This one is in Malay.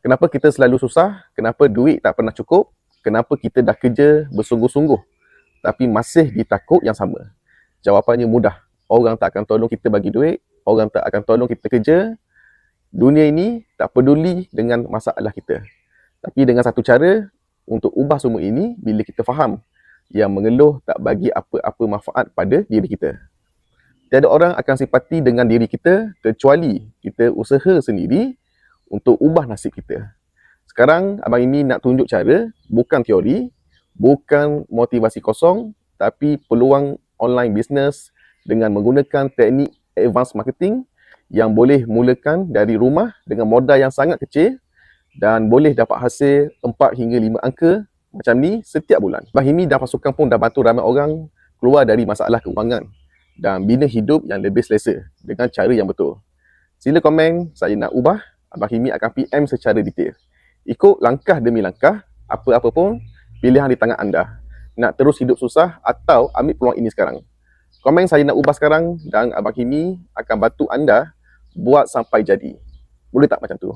Kenapa kita selalu susah? Kenapa duit tak pernah cukup? Kenapa kita dah kerja bersungguh-sungguh tapi masih ditakut yang sama? Jawapannya mudah. Orang tak akan tolong kita bagi duit, orang tak akan tolong kita kerja. Dunia ini tak peduli dengan masalah kita. Tapi dengan satu cara untuk ubah semua ini, bila kita faham yang mengeluh tak bagi apa-apa manfaat pada diri kita. Tiada orang akan simpati dengan diri kita kecuali kita usaha sendiri untuk ubah nasib kita. Sekarang Abang Imi nak tunjuk cara, bukan teori, bukan motivasi kosong, tapi peluang online business dengan menggunakan teknik advanced marketing yang boleh mulakan dari rumah dengan modal yang sangat kecil dan boleh dapat hasil 4 hingga 5 angka macam ni setiap bulan. Abang Imi dan pasukan pun dah bantu ramai orang keluar dari masalah keuangan dan bina hidup yang lebih selesa dengan cara yang betul. Sila komen, saya nak ubah. Abang Imi akan PM secara detail. Ikut langkah demi langkah, apa-apa pun pilihan di tangan anda. Nak terus hidup susah atau ambil peluang ini sekarang. Komen saya nak ubah sekarang dan Abang Imi akan bantu anda buat sampai jadi. Boleh tak macam tu?